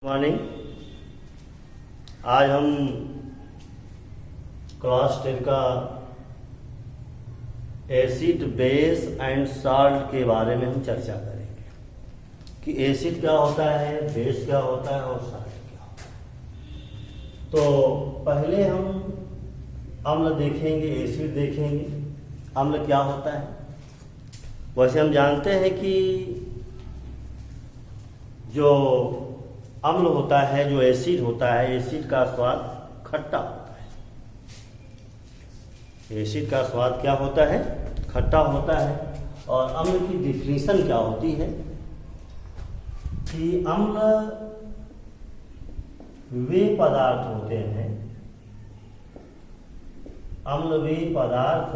Morning. आज हम class 10 का एसिड बेस एंड साल्ट के बारे में हम चर्चा करेंगे कि एसिड क्या होता है, बेस क्या होता है और साल्ट क्या होता है। तो पहले हम अम्ल देखेंगे, एसिड देखेंगे। अम्ल क्या होता है? वैसे हम जानते हैं कि जो अम्ल होता है, जो एसिड होता है, एसिड का स्वाद खट्टा होता है। एसिड का स्वाद क्या होता है? खट्टा होता है। और अम्ल की डिफिनीशन क्या होती है कि अम्ल वे पदार्थ होते हैं, अम्ल वे पदार्थ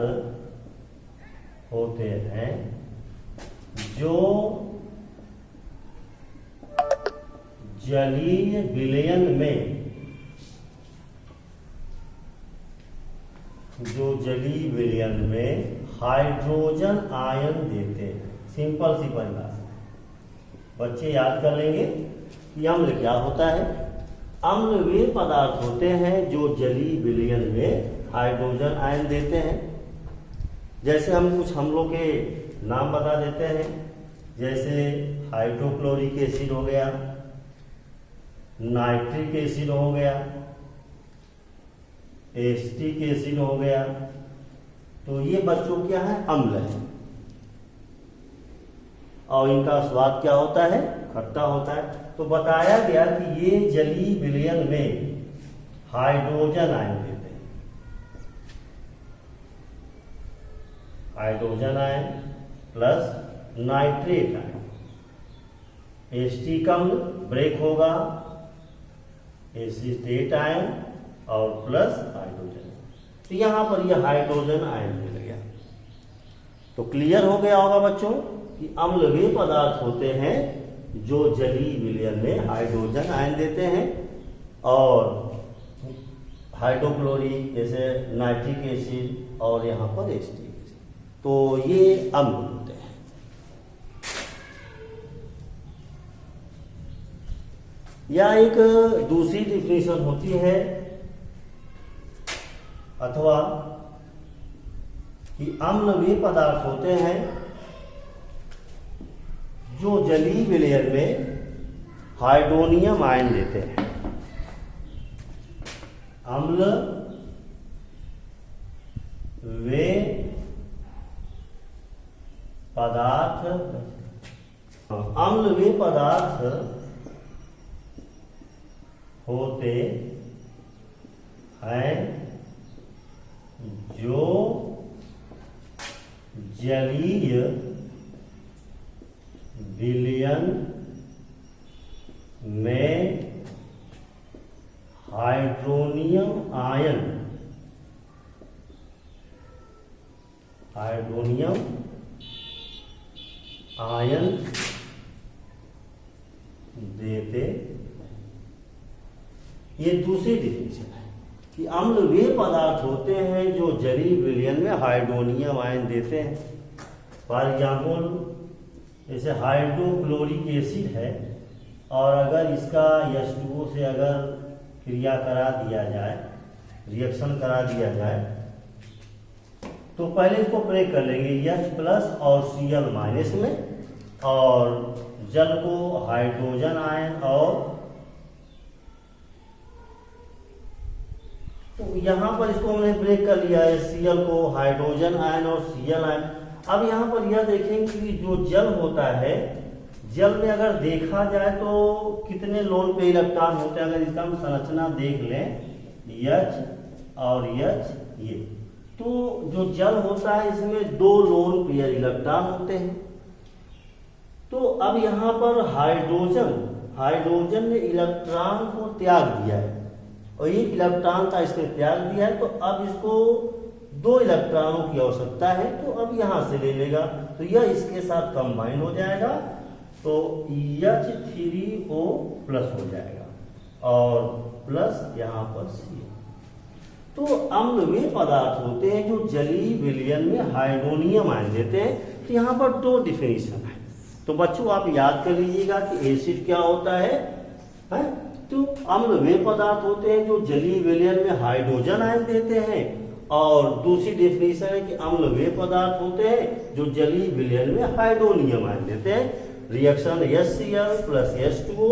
होते हैं जो जलीय विलयन में, हाइड्रोजन आयन देते हैं। सिंपल सी परिभाषा, बच्चे याद कर लेंगे कि अम्ल क्या होता है। अम्ल वे पदार्थ होते हैं जो जलीय विलयन में हाइड्रोजन आयन देते हैं। जैसे हम कुछ अम्लों के नाम बता देते हैं, जैसे हाइड्रोक्लोरिक एसिड हो गया, नाइट्रिक एसिड हो गया, एसिटिक एसिड हो गया। तो ये बच्चों क्या है? अम्ल है। और इनका स्वाद क्या होता है? खट्टा होता है। तो बताया गया कि ये जलीय विलयन में हाइड्रोजन आयन देते हैं। Hydrogen ion plus nitrate ion. Acetic अम्ल ब्रेक होगा, एसिटेट आयन और प्लस हाइड्रोजन। तो यहां पर यह हाइड्रोजन आयन मिल गया। तो क्लियर हो गया होगा बच्चों कि अम्ल वे पदार्थ होते हैं जो जलीय विलयन में हाइड्रोजन आयन देते हैं। और हाइड्रोक्लोरिक जैसे नाइट्रिक एसिड और यहां पर एसिटिक एसिड, तो ये अम्ल होते हैं। या एक दूसरी डिफिनीशन होती है अथवा कि अम्ल वे पदार्थ होते हैं जो जलीय विलयन में हाइड्रोनियम आयन देते हैं। अम्ल वे पदार्थ, अम्ल वे पदार्थ होते हैं जो जलीय विलयन में हाइड्रोनियम आयन देते। ये दूसरी डिफिनीशन है कि अम्ल वे पदार्थ होते हैं जो जलीय विलयन में हाइड्रोनियम आयन देते हैं। फॉर एग्जाम्पल जैसे हाइड्रोक्लोरिक एसिड है और अगर इसका H2O से अगर क्रिया करा दिया जाए, रिएक्शन करा दिया जाए, तो पहले इसको ब्रेक कर लेंगे H प्लस और Cl माइनस में, और जल को हाइड्रोजन आयन और, तो यहां पर इसको हमने ब्रेक कर लिया है, Cl को हाइड्रोजन आयन और Cl आयन। अब यहां पर यह देखेंगे कि जो जल होता है, जल में अगर देखा जाए तो कितने लोन पे इलेक्ट्रॉन होते हैं। अगर इसका हम संरचना देख लें, H और H, ये तो जो जल होता है इसमें 2 लोन पेयर इलेक्ट्रॉन होते हैं। तो अब यहां पर हाइड्रोजन ने इलेक्ट्रॉन को त्याग दिया है और एक इलेक्ट्रॉन का इसने त्याग दिया है। तो अब इसको 2 इलेक्ट्रॉनों की आवश्यकता है, तो अब यहां से ले लेगा, तो यह इसके साथ कंबाइन हो जाएगा, तो H3O प्लस हो जाएगा और प्लस यहां पर Cl। तो अम्ल वे पदार्थ होते हैं जो जलीय विलयन में हाइड्रोनियम आयन देते हैं। तो यहां पर 2 डिफिनीशन है। तो बच्चों आप याद कर लीजिएगा कि एसिड क्या होता है, है। तो अम्ल वे पदार्थ होते हैं जो जलीय विलयन में हाइड्रोजन आयन देते हैं, और दूसरी डेफिनेशन है कि अम्ल वे पदार्थ होते हैं जो जलीय विलयन में हाइड्रोनियम आयन देते हैं। रिएक्शन HCl प्लस H2O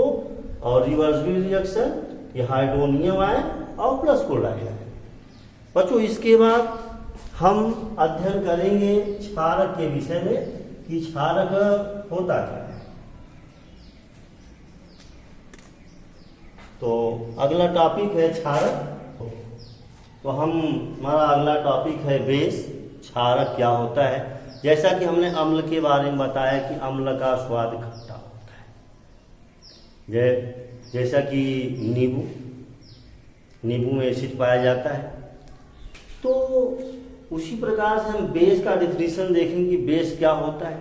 और रिवर्सिबल रिएक्शन ये हाइड्रोनियम आयन और प्लस क्लोराइड आयन। बच्चों इसके बाद हम अध्ययन करेंगे क्षारक के विषय में कि क्षारक होता क्या है। तो अगला टॉपिक है क्षारक। तो हमारा अगला टॉपिक है बेस, क्षारक क्या होता है। जैसा कि हमने अम्ल के बारे में बताया कि अम्ल का स्वाद खट्टा होता है, जैसा कि नींबू में एसिड पाया जाता है। तो उसी प्रकार से हम बेस का डिफिनीशन देखेंगे कि बेस क्या होता है।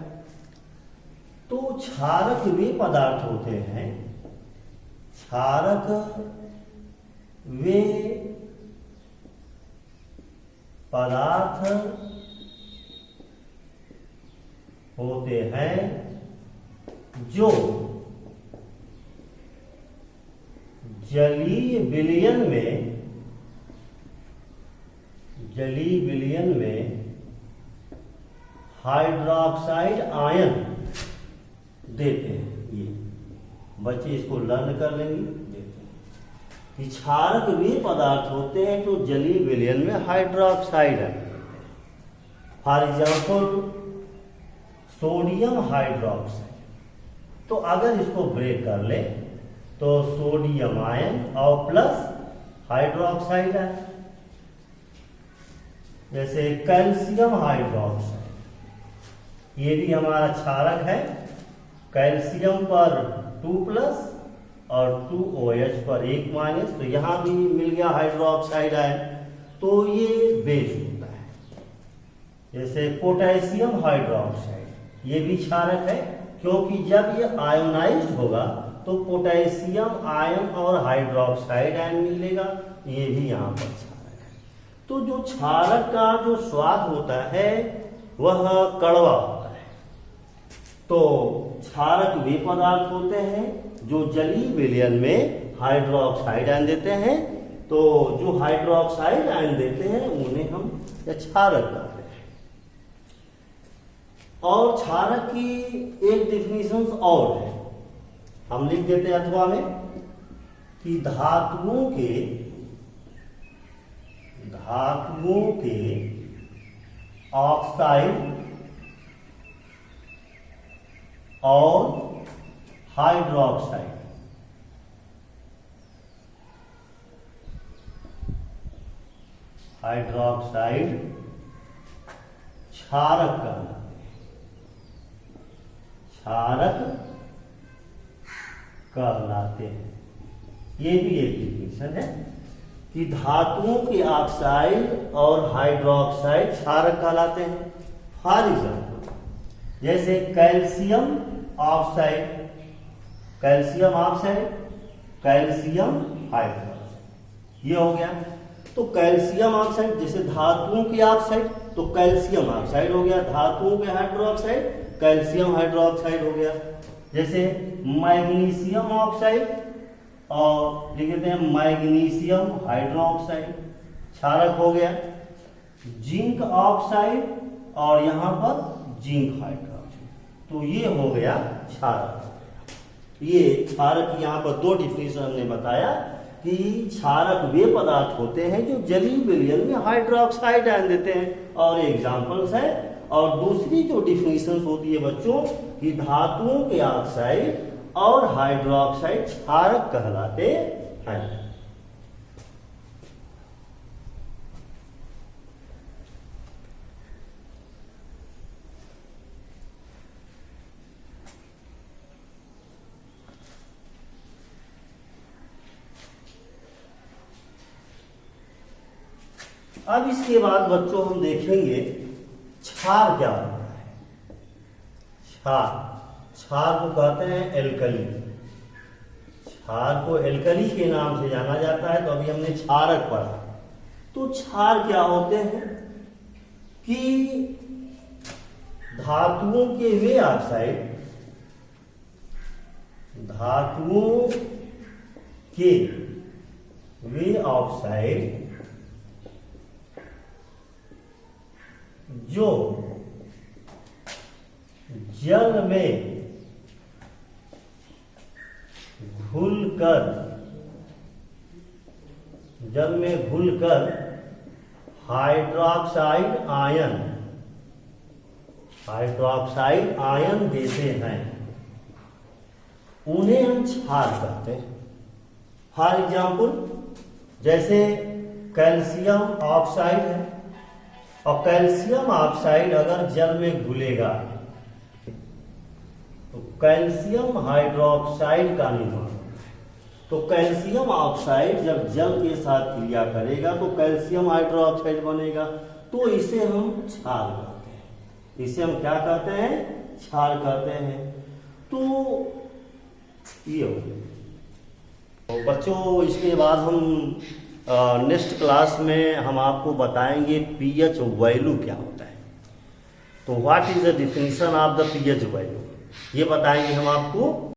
तो क्षारक वे पदार्थ होते हैं, क्षारक वे पदार्थ होते हैं जो जलीय विलयन में हाइड्रोक्साइड आयन देते हैं। ये बच्चे इसको लर्न कर लेंगे। देते हैं कि क्षारक वे पदार्थ होते हैं जो जलीय विलयन में हाइड्रोक्साइड आयन देते हैं। For example sodium hydroxide. तो अगर इसको ब्रेक कर ले तो सोडियम आयन और प्लस हाइड्रोक्साइड आयन। जैसे कैल्शियम हाइड्रोक्साइड, ये भी हमारा क्षारक है। कैल्शियम पर 2+ और 2OH पर 1-, तो यहां भी मिल गया हाइड्रोक्साइड आयन, तो ये बेस होता है। जैसे पोटेशियम हाइड्रोक्साइड, ये भी क्षारक है, क्योंकि जब ये आयोनाइज्ड होगा तो पोटेशियम आयन और हाइड्रोक्साइड आयन मिलेगा, ये भी यहाँ पर क्षारक है। तो जो क्षारक का जो स्वाद होता है वह कड़वा होता है। तो क्षारक वे पदार्थ होते हैं जो जलीय विलयन में हाइड्रोक्साइड आयन देते हैं। तो जो हाइड्रोक्साइड आयन देते हैं उन्हें हम क्षारक कहते हैं। और क्षारक की एक डिफिनीशन और है, हम लिख देते हैं अथवा में कि धातुओं के ऑक्साइड और हाइड्रोक्साइड क्षारक कहलाते हैं। क्षारक कहलाते हैं। ये भी एक डिफिनेशन है कि धातुओं के ऑक्साइड और हाइड्रोक्साइड क्षारक कहलाते हैं। फॉर एग्जाम्पल जैसे कैल्शियम ऑक्साइड, कैल्शियम हाइड्रोक्साइड, ये हो गया। तो कैल्शियम ऑक्साइड जैसे धातुओं के ऑक्साइड तो कैल्शियम ऑक्साइड हो गया, धातुओं के हाइड्रोक्साइड कैल्शियम हाइड्रोक्साइड हो गया। जैसे मैग्नीशियम ऑक्साइड और लिख देते हैं मैग्नीशियम हाइड्रोक्साइड, क्षारक हो गया। जिंक ऑक्साइड और यहां पर जिंक हाइड्रोक्साइड, तो ये हो गया क्षारक। ये क्षारक यहाँ पर दो डिफिनेशन हमने बताया कि क्षारक वे पदार्थ होते हैं जो जलीय विलयन में हाइड्रोक्साइड आयन देते हैं, और एग्जांपल्स है। और दूसरी जो डिफिनेशन होती है बच्चों कि धातुओं के ऑक्साइड और हाइड्रोक्साइड क्षारक कहलाते हैं। अब इसके बाद बच्चों हम देखेंगे क्षार क्या होता है। क्षार को कहते हैं एल्कली। क्षार को एल्कली के नाम से जाना जाता है। तो अभी हमने क्षारक पढ़ा। तो क्षार क्या होते हैं कि धातुओं के वे ऑक्साइड, धातुओं कि वे ऑक्साइड जो जल में घुलकर हाइड्रोक्साइड आयन देते हैं, उन्हें हम क्षार कहते हैं। फॉर एग्जाम्पल, जैसे कैल्शियम ऑक्साइड है, और कैल्शियम ऑक्साइड अगर जल में घुलेगा तो कैल्शियम हाइड्रोक्साइड का निर्माण। तो कैल्शियम ऑक्साइड जब जल के साथ क्रिया करेगा तो कैल्शियम हाइड्रोक्साइड बनेगा, तो इसे हम क्षार कहते हैं। इसे हम क्या कहते हैं? क्षार कहते हैं। तो ये तो बच्चों, इसके बाद हम नेक्स्ट क्लास में हम आपको बताएंगे पीएच वैल्यू क्या होता है। तो what is the definition of the pH value, ये बताएंगे हम आपको।